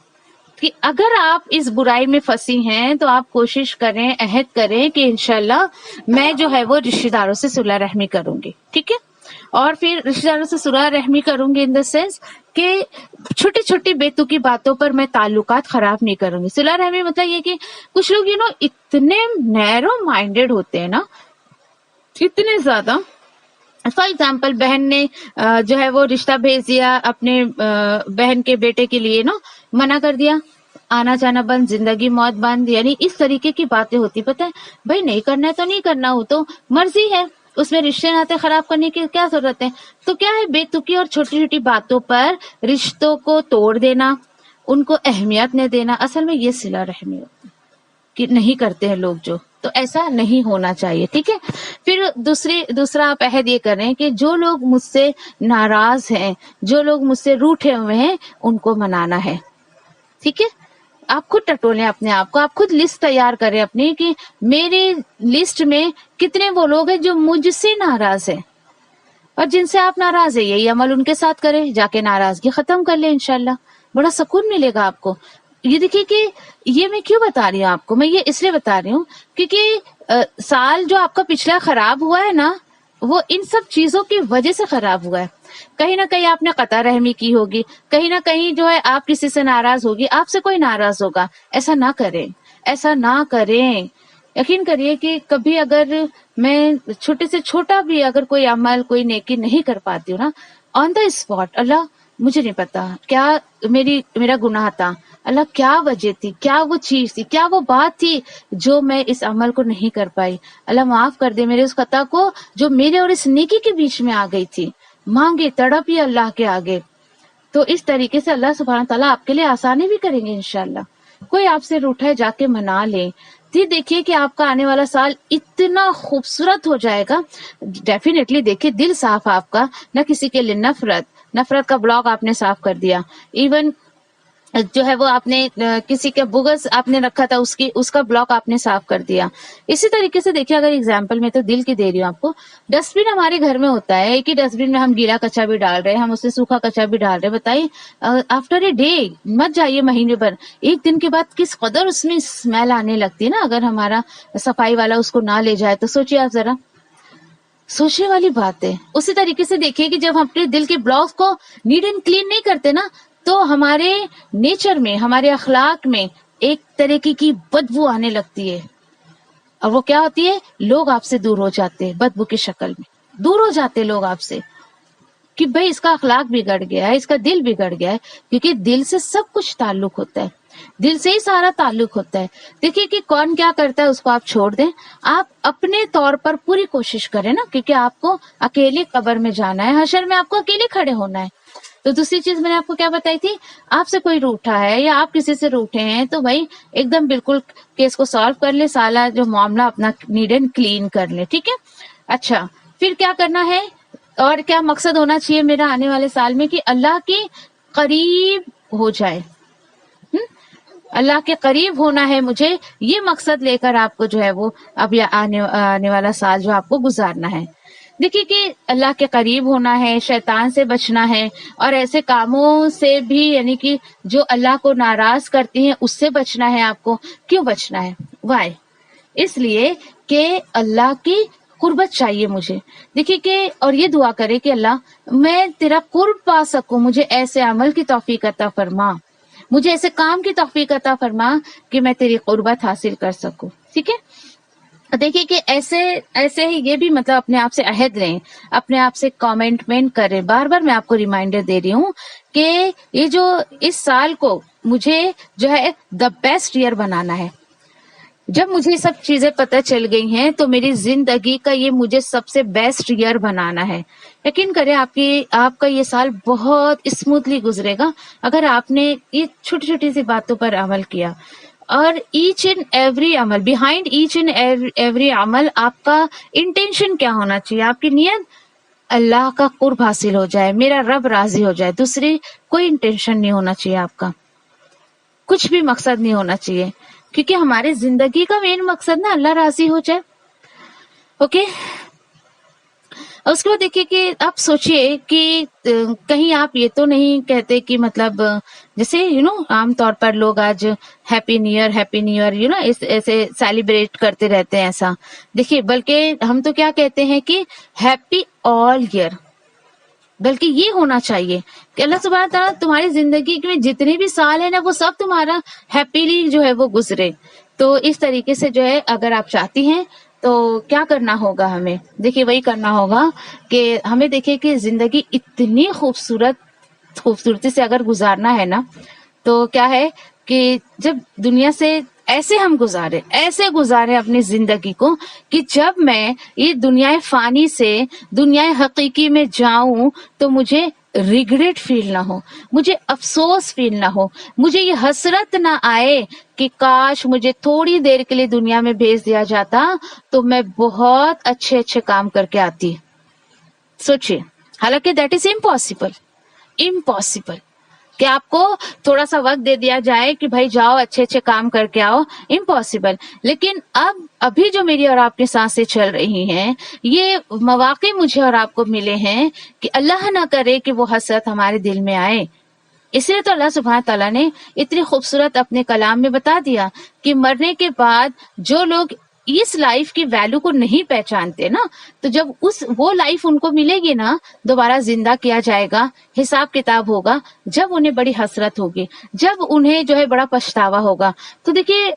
کہ اگر آپ اس برائی میں پھنسی ہیں تو آپ کوشش کریں، عہد کریں کہ انشاءاللہ میں جو ہے وہ رشتہ داروں سے صلح رحمی کروں گی، ٹھیک ہے؟ اور پھر رشتہ داروں سے صلح رحمی کروں گی ان دا سینس کہ چھوٹی چھوٹی بے تکی باتوں پر میں تعلقات خراب نہیں کروں گی۔ صلح رحمی مطلب یہ کہ کچھ لوگ اتنے نیرو مائنڈیڈ ہوتے ہیں نا، اتنے زیادہ، فار ایگزامپل بہن نے جو ہے وہ رشتہ بھیج دیا اپنے بہن کے بیٹے کے لیے نا، منع کر دیا، آنا جانا بند، زندگی موت بند، یعنی اس طریقے کی باتیں ہوتی، پتہ ہے بھائی نہیں کرنا ہے تو نہیں کرنا، وہ تو مرضی ہے، اس میں رشتے ناطے خراب کرنے کی کیا ضرورت ہے؟ تو کیا ہے بے تکی اور چھوٹی چھوٹی باتوں پر رشتوں کو توڑ دینا، ان کو اہمیت نہ دینا، اصل میں یہ صلہ رحمی ہوتی ہے کہ نہیں کرتے ہیں لوگ جو، تو ایسا نہیں ہونا چاہیے، ٹھیک ہے؟ پھر دوسرا آپ عہد یہ کریں کہ جو لوگ مجھ سے ناراض ہیں، جو لوگ مجھ سے روٹھے ہوئے ہیں، ان کو منانا ہے، ٹھیک ہے؟ آپ خود ٹٹولیں اپنے آپ کو، آپ خود لسٹ تیار کریں اپنی کہ میری لسٹ میں کتنے وہ لوگ ہیں جو مجھ سے ناراض ہیں، اور جن سے آپ ناراض ہیں یہی عمل ان کے ساتھ کریں، جا کے ناراضگی ختم کر لیں، انشاءاللہ بڑا سکون ملے گا آپ کو۔ یہ دیکھیے کہ یہ میں کیوں بتا رہی ہوں آپ کو، میں یہ اس لیے بتا رہی ہوں کیونکہ سال جو آپ کا پچھلا خراب ہوا ہے نا، وہ ان سب چیزوں کی وجہ سے خراب ہوا ہے۔ کہیں نہ کہیں آپ نے قطع رحمی کی ہوگی، کہیں نہ کہیں جو ہے آپ کسی سے ناراض ہوگی، آپ سے کوئی ناراض ہوگا، ایسا نہ کریں، ایسا نہ کریں۔ یقین کریے کہ کبھی اگر میں چھوٹے سے چھوٹا بھی اگر کوئی عمل، کوئی نیکی نہیں کر پاتی ہوں نا، آن دا اسپاٹ، اللہ مجھے نہیں پتا کیا میرا گناہ تھا، اللہ کیا وجہ تھی، کیا وہ چیز تھی، کیا وہ بات تھی جو میں اس عمل کو نہیں کر پائی، اللہ معاف کر دے میرے اس خطا کو جو میرے اور اس نیکی کے بیچ میں آ گئی تھی، مانگے تڑپیے اللہ کے آگے، تو اس طریقے سے اللہ سبحانہ تعالیٰ آپ کے لیے آسانی بھی کریں گے انشاءاللہ۔ کوئی آپ سے روٹھا ہے جا کے منا لیں، دیکھیے کہ آپ کا آنے والا سال اتنا خوبصورت ہو جائے گا، ڈیفینیٹلی دیکھیے دل صاف آپ کا، نہ کسی کے لیے نفرت کا بلاک آپ نے صاف کر دیا، ایون جو ہے وہ آپ نے کسی کا بغض آپ نے رکھا تھا اس کا بلاک آپ نے صاف کر دیا۔ اسی طریقے سے دیکھیے، اگر اگزامپل میں تو دل کی دے رہی ہوں آپ کو، ڈسٹ بن ہمارے گھر میں ہوتا ہے، ایک ہی ڈسٹ بن میں ہم گیلا کچا بھی ڈال رہے ہیں، ہم اس سے سوکھا کچا بھی ڈال رہے ہیں، بتائیے آفٹر اے ڈے مت جائیے مہینے پر، ایک دن کے بعد کس قدر اس میں اسمیل آنے لگتی ہے نا، اگر ہمارا صفائی والا اس کو نہ لے جائے تو سوچیے آپ ذرا، سوچنے والی بات ہے۔ اسی طریقے سے دیکھیے کہ جب ہم اپنے دل کے بلاکس کو نیٹ اینڈ کلین نہیں کرتے نا، تو ہمارے نیچر میں، ہمارے اخلاق میں ایک طریقے کی بدبو آنے لگتی ہے، اور وہ کیا ہوتی ہے؟ لوگ آپ سے دور ہو جاتے ہیں، بدبو کی شکل میں دور ہو جاتے لوگ آپ سے، کہ بھئی اس کا اخلاق بگڑ گیا ہے، اس کا دل بگڑ گیا ہے، کیونکہ دل سے سب کچھ تعلق ہوتا ہے، دل سے ہی سارا تعلق ہوتا ہے۔ دیکھیے کہ کون کیا کرتا ہے اس کو آپ چھوڑ دیں، آپ اپنے طور پر پوری کوشش کریں نا، کیونکہ آپ کو اکیلے قبر میں جانا ہے، حشر میں آپ کو اکیلے کھڑے ہونا ہے۔ تو دوسری چیز میں نے آپ کو کیا بتائی تھی، آپ سے کوئی روٹھا ہے یا آپ کسی سے روٹھے ہیں تو بھائی ایک دم بالکل کیس کو سالو کر لے، سارا جو معاملہ اپنا نیٹ اینڈ کلین کر لے، ٹھیک ہے؟ اچھا، پھر کیا کرنا ہے اور کیا مقصد ہونا چاہیے میرا آنے والے سال میں، کہ اللہ کے قریب ہو جائے، اللہ کے قریب ہونا ہے مجھے، یہ مقصد لے کر آپ کو جو ہے وہ اب آنے والا سال جو آپ کو گزارنا ہے۔ دیکھیے کہ اللہ کے قریب ہونا ہے، شیطان سے بچنا ہے، اور ایسے کاموں سے بھی، یعنی کہ جو اللہ کو ناراض کرتی ہیں اس سے بچنا ہے آپ کو۔ کیوں بچنا ہے؟ وائی؟ اس لیے کہ اللہ کی قربت چاہیے مجھے۔ دیکھیے کہ اور یہ دعا کرے کہ اللہ میں تیرا قرب پا سکوں، مجھے ایسے عمل کی توفیق عطا فرما، مجھے ایسے کام کی توفیق عطا فرما کہ میں تیری قربت حاصل کر سکوں، ٹھیک ہے؟ دیکھیے کہ ایسے ہی یہ بھی مطلب اپنے آپ سے عہد لیں، اپنے آپ سے کامنٹمنٹ کریں، بار بار میں آپ کو ریمائنڈر دے رہی ہوں کہ یہ جو اس سال کو مجھے جو ہے دا بیسٹ ایئر بنانا ہے۔ جب مجھے یہ سب چیزیں پتہ چل گئی ہیں تو میری زندگی کا یہ مجھے سب سے بیسٹ ایئر بنانا ہے۔ یقین کریں آپ کا یہ سال بہت اسموتھلی گزرے گا اگر آپ نے یہ چھوٹی چھوٹی سی باتوں پر عمل کیا، اور ایچ اینڈ ایوری عمل، بیہائنڈ ایچ اینڈ ایوری عمل آپ کا انٹینشن کیا ہونا چاہیے، آپ کی نیت اللہ کا قرب حاصل ہو جائے, میرا رب راضی ہو جائے, دوسری کوئی انٹینشن نہیں ہونا چاہیے آپ کا, کچھ بھی مقصد نہیں ہونا چاہیے, کیونکہ ہماری زندگی کا مین مقصد نا اللہ راضی ہو جائے. اوکے, اس کے بعد دیکھیے کہ آپ سوچئے کہ کہیں آپ یہ تو نہیں کہتے کہ مطلب جیسے عام طور پر لوگ آج ہیپی نیو ایئر ایسے سیلیبریٹ کرتے رہتے ہیں ایسا. دیکھیے بلکہ ہم تو کیا کہتے ہیں کہ ہیپی آل ایئر, بلکہ یہ ہونا چاہیے کہ اللہ سبحانہ تعالیٰ تمہاری زندگی میں جتنے بھی سال ہیں نا وہ سب تمہارا ہیپیلی جو ہے وہ گزرے. تو اس طریقے سے جو ہے اگر آپ چاہتی ہیں تو کیا کرنا ہوگا ہمیں, دیکھیے وہی کرنا ہوگا کہ ہمیں دیکھیے کہ زندگی اتنی خوبصورتی سے اگر گزارنا ہے نا تو کیا ہے کہ جب دنیا سے ایسے ہم ایسے گزارے اپنی زندگی کو کہ جب میں یہ دنیا فانی سے دنیا حقیقی میں جاؤں تو مجھے ریگریٹ فیل نہ ہو, مجھے افسوس فیل نہ ہو, مجھے یہ حسرت نہ آئے کہ کاش مجھے تھوڑی دیر کے لیے دنیا میں بھیج دیا جاتا تو میں بہت اچھے کام کر کے آتی. سوچئے, حالانکہ دیٹ از امپاسبل کہ آپ کو تھوڑا سا وقت دے دیا جائے کہ بھائی جاؤ اچھے کام کر کے آؤ, امپاسبل. لیکن ابھی جو میری اور آپ کی سانسیں چل رہی ہیں یہ مواقع مجھے اور آپ کو ملے ہیں کہ اللہ نہ کرے کہ وہ حسرت ہمارے دل میں آئے. اس لیے تو اللہ سبحانہ تعالیٰ نے اتنی خوبصورت اپنے کلام میں بتا دیا کہ مرنے کے بعد جو لوگ اس لائف کی ویلیو کو نہیں پہچانتے نا, تو جب وہ لائف ان کو ملے گی نا, دوبارہ زندہ کیا جائے گا, حساب کتاب ہوگا, جب انہیں بڑی حسرت ہوگی, جب انہیں جو ہے بڑا پچھتاوا ہوگا. تو دیکھیے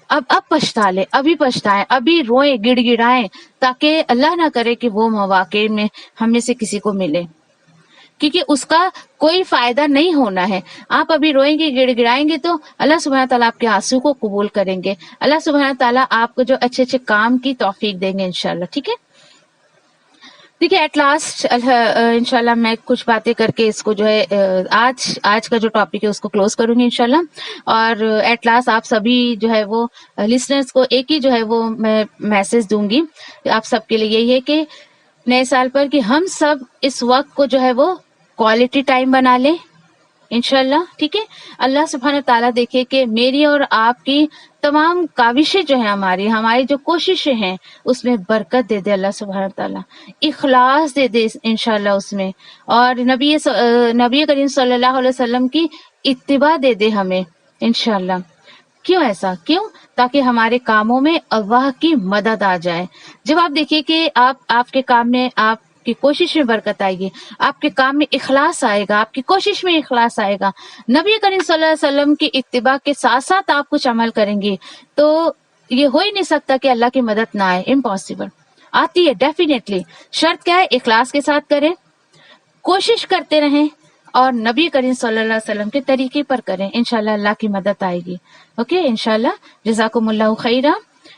اب پچھتا لے, ابھی پچھتائیں, ابھی روئیں گڑ گڑائیں, تاکہ اللہ نہ کرے کہ وہ مواقع میں ہم میں سے کسی کو ملے, کیونکہ اس کا کوئی فائدہ نہیں ہونا ہے. آپ ابھی روئیں گے گڑ گڑائیں گے تو اللہ سبحانہ تعالیٰ آپ کے آنسو کو قبول کریں گے, اللہ سبحانہ تعالیٰ آپ کو جو اچھے کام کی توفیق دیں گے انشاءاللہ. ٹھیک ہے, دیکھیے ایٹ لاسٹ انشاءاللہ میں کچھ باتیں کر کے اس کو جو ہے آج کا جو ٹاپک ہے اس کو کلوز کروں گی انشاءاللہ. اور ایٹ لاسٹ آپ سبھی جو ہے وہ لسنرز کو ایک ہی جو ہے وہ میں میسج دوں گی آپ سب کے لیے, یہی ہے کہ نئے سال پر کہ ہم سب اس وقت کو جو ہے وہ کوالٹی ٹائم بنا لیں انشاءاللہ. ٹھیک ہے, اللہ سبحانہ تعالیٰ دیکھے کہ میری اور آپ کی تمام کاوشیں جو ہیں ہماری جو کوششیں ہیں اس میں برکت دے دے اللہ سبحانہ تعالیٰ, اخلاص دے دے انشاءاللہ اس میں, اور نبی کریم صلی اللہ علیہ وسلم کی اتباع دے دے ہمیں انشاءاللہ. کیوں ایسا, تاکہ ہمارے کاموں میں اللہ کی مدد آ جائے. جب آپ دیکھیے کہ آپ کے کام میں آپ کی کوشش میں برکت آئے گی, آپ کے کام میں اخلاص آئے گا, آپ کی کوشش میں اخلاص آئے گا, نبی کریم صلی اللہ علیہ وسلم کی اتباع کے ساتھ ساتھ آپ کچھ عمل کریں گے, تو یہ ہو ہی نہیں سکتا کہ اللہ کی مدد نہ آئے. امپاسبل, آتی ہے ڈیفینیٹلی. شرط کیا ہے, اخلاص کے ساتھ کریں, کوشش کرتے رہیں, اور نبی کریم صلی اللہ علیہ وسلم کے طریقے پر کریں, انشاءاللہ اللہ کی مدد آئے گی. اوکے انشاءاللہ. جزاکم اللہ خیرہ.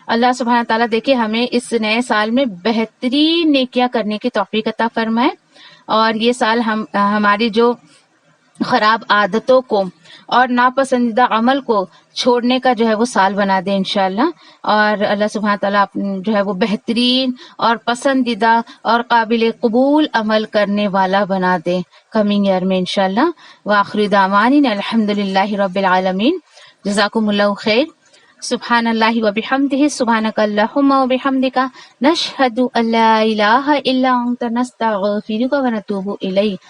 اللہ سبحانہ تعالیٰ دیکھے ہمیں اس نئے سال میں بہترین نیکیاں کرنے کی توفیق عطا فرمائے, اور یہ سال ہماری جو خراب عادتوں کو اور ناپسندیدہ عمل کو چھوڑنے کا جو ہے وہ سال بنا دے انشاءاللہ. اور اللہ سبحانہ تعالیٰ جو ہے وہ بہترین اور پسندیدہ اور قابل قبول عمل کرنے والا بنا دے کمنگ ایئر میں انشاءاللہ. وآخر دعوانا الحمدللہ رب العالمین. جزاکم اللہ خیر. سبحان اللہ وبحمدہ, سبحانک اللہم وبحمدک, نشہد ان لا الہ الا انت, نستغفرک ونتوب الیک.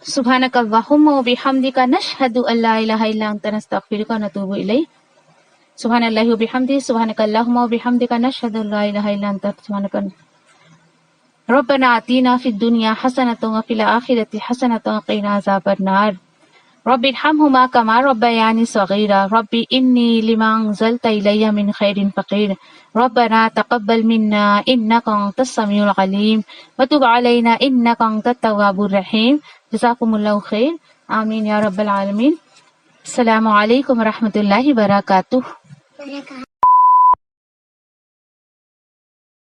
سبحانک اللہم وبحمدک, نشہد ان لا الہ الا انت, نستغفرک ونتوب الیک. سبحان اللہ وبحمدہ, سبحانک اللہم وبحمدک, نشہد ان لا الہ الا انت, سبحانک. ربنا آتینا فی الدنیا حسنۃ وفی الآخرۃ حسنۃ وقنا عذاب النار. رب ارحمہما کما ربیانی صغیرا. رب انی لما انزلت الی من خیر فقیر. ربنا تقبل منا انک انت السمیع العلیم وتب علینا انک انت التواب الرحیم. جزاکم اللہ خیر. آمین یا رب العالمین. السلام علیکم ورحمۃ اللہ وبرکاتہ.